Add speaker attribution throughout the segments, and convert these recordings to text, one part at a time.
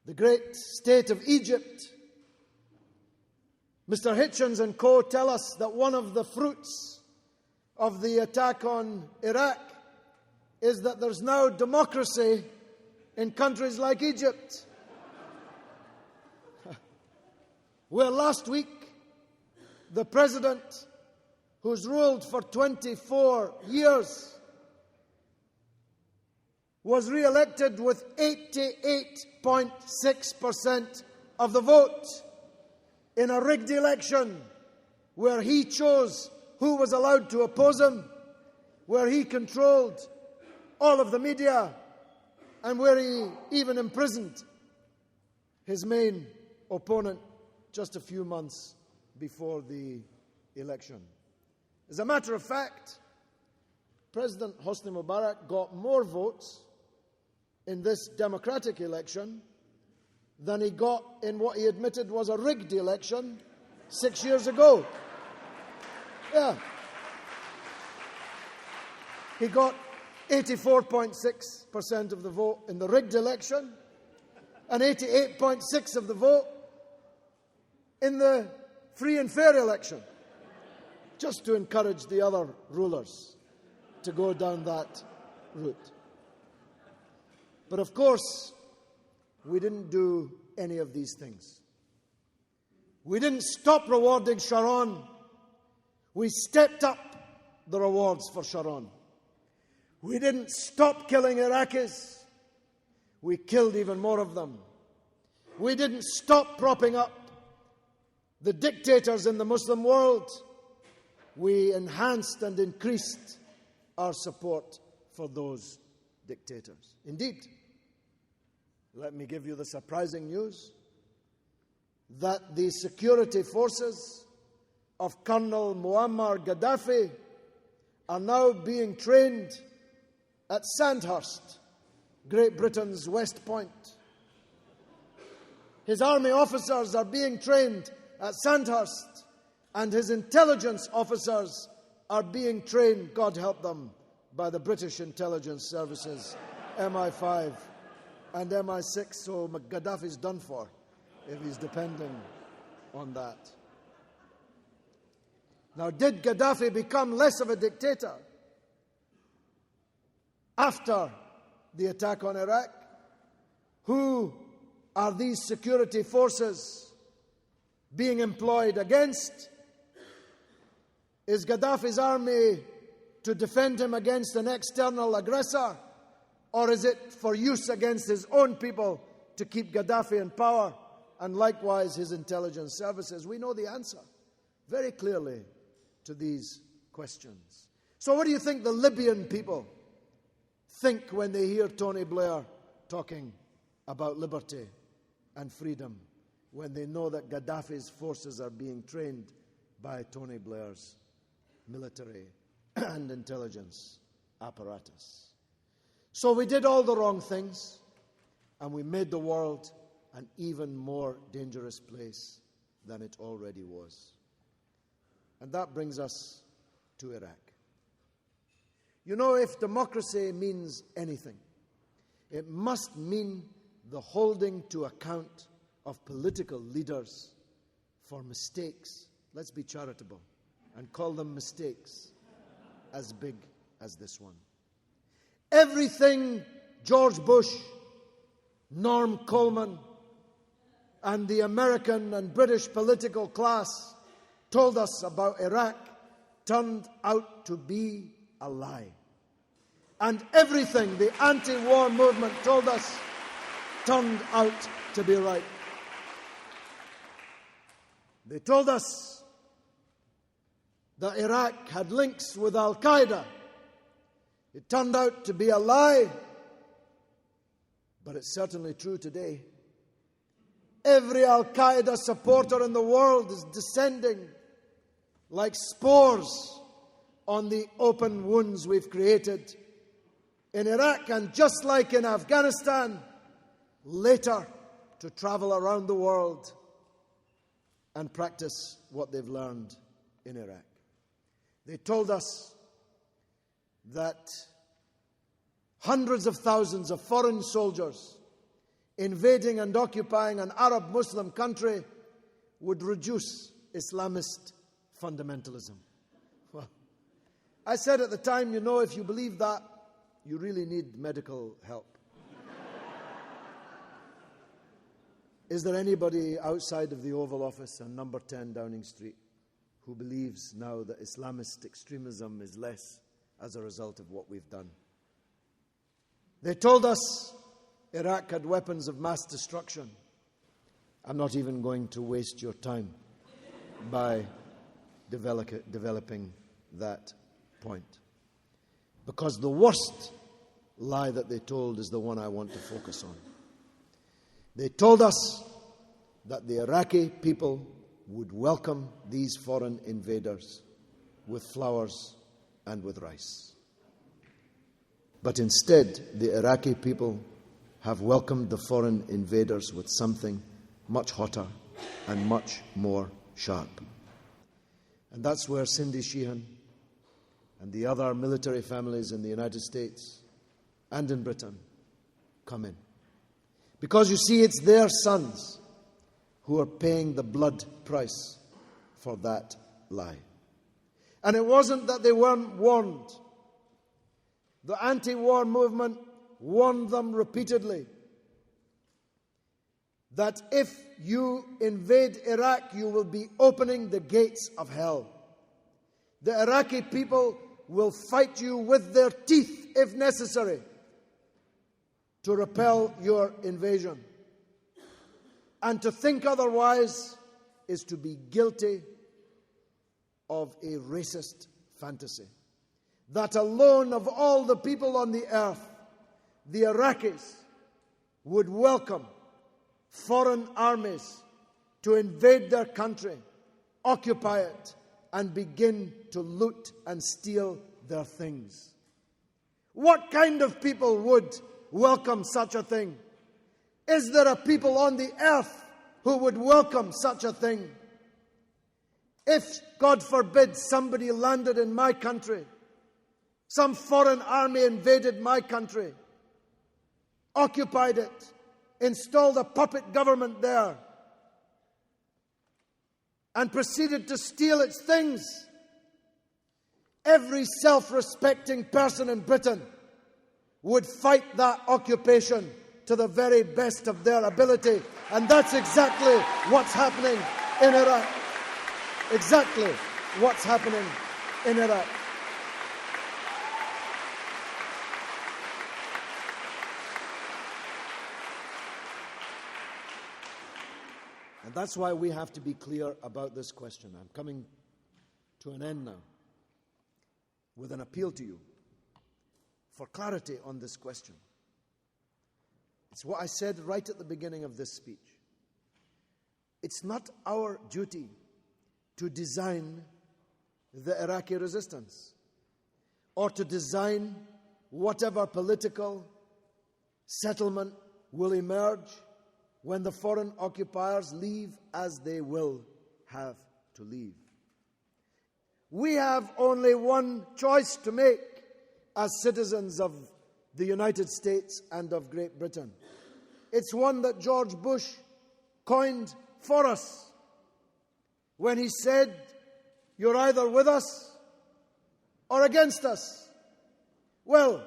Speaker 1: the great state of Egypt. Mr. Hitchens and co. tell us that one of the fruits of the attack on Iraq is that there's now democracy in countries like Egypt. Where last week the president, who's ruled for 24 years, was re-elected with 88.6% of the vote in a rigged election where he chose who was allowed to oppose him, where he controlled all of the media, and where he even imprisoned his main opponent just a few months before the election. As a matter of fact, President Hosni Mubarak got more votes in this democratic election than he got in what he admitted was a rigged election 6 years ago. Yeah. He got 84.6% of the vote in the rigged election and 88.6% of the vote in the free and fair election, just to encourage the other rulers to go down that route. But of course, we didn't do any of these things. We didn't stop rewarding Sharon. We stepped up the rewards for Sharon. We didn't stop killing Iraqis. We killed even more of them. We didn't stop propping up the dictators in the Muslim world. We enhanced and increased our support for those dictators. Indeed, let me give you the surprising news that the security forces of Colonel Muammar Gaddafi are now being trained at Sandhurst, Great Britain's West Point. His army officers are being trained at Sandhurst, and his intelligence officers are being trained, God help them, by the British intelligence services, MI5 and MI6, so Gaddafi's done for if he's depending on that. Now, did Gaddafi become less of a dictator after the attack on Iraq? Who are these security forces being employed against? Is Gaddafi's army to defend him against an external aggressor? Or is it for use against his own people to keep Gaddafi in power, and likewise his intelligence services? We know the answer very clearly to these questions. So what do you think the Libyan people think when they hear Tony Blair talking about liberty and freedom, when they know that Gaddafi's forces are being trained by Tony Blair's military and intelligence apparatus? So we did all the wrong things, and we made the world an even more dangerous place than it already was. And that brings us to Iraq. You know, if democracy means anything, it must mean the holding to account of political leaders for mistakes. Let's be charitable and call them mistakes as big as this one. Everything George Bush, Norm Coleman, and the American and British political class told us about Iraq turned out to be a lie. And everything the anti-war movement told us turned out to be right. They told us that Iraq had links with Al-Qaeda. It turned out to be a lie, but it's certainly true today. Every Al-Qaeda supporter in the world is descending like spores on the open wounds we've created in Iraq, and just like in Afghanistan, later to travel around the world and practice what they've learned in Iraq. They told us that hundreds of thousands of foreign soldiers invading and occupying an Arab Muslim country would reduce Islamist fundamentalism. Well, I said at the time, if you believe that, you really need medical help. Is there anybody outside of the Oval Office on number 10 Downing Street who believes now that Islamist extremism is less as a result of what we've done? They told us Iraq had weapons of mass destruction. I'm not even going to waste your time by developing that point. Because the worst lie that they told is the one I want to focus on. They told us that the Iraqi people would welcome these foreign invaders with flowers and with rice. But instead, the Iraqi people have welcomed the foreign invaders with something much hotter and much more sharp. And that's where Cindy Sheehan and the other military families in the United States and in Britain come in. Because you see, it's their sons who are paying the blood price for that lie. And it wasn't that they weren't warned. The anti-war movement warned them repeatedly that if you invade Iraq, you will be opening the gates of hell. The Iraqi people will fight you with their teeth, if necessary, to repel your invasion. And to think otherwise is to be guilty of a racist fantasy. That alone of all the people on the earth, the Iraqis would welcome foreign armies to invade their country, occupy it, and begin to loot and steal their things. What kind of people would welcome such a thing? Is there a people on the earth who would welcome such a thing? If, God forbid, somebody landed in my country, some foreign army invaded my country, occupied it, installed a puppet government there, and proceeded to steal its things, every self-respecting person in Britain would fight that occupation to the very best of their ability. And that's exactly what's happening in Iraq. Exactly what's happening in Iraq. And that's why we have to be clear about this question. I'm coming to an end now with an appeal to you for clarity on this question. It's what I said right at the beginning of this speech. It's not our duty to design the Iraqi resistance or to design whatever political settlement will emerge when the foreign occupiers leave, as they will have to leave. We have only one choice to make as citizens of the United States and of Great Britain. It's one that George Bush coined for us when he said, "You're either with us or against us." Well,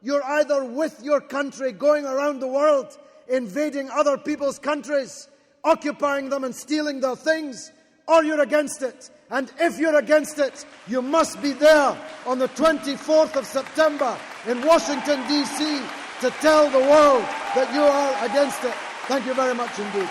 Speaker 1: you're either with your country going around the world, invading other people's countries, occupying them and stealing their things, or you're against it. And if you're against it, you must be there on the 24th of September in Washington, D.C. to tell the world that you are against it. Thank you very much indeed.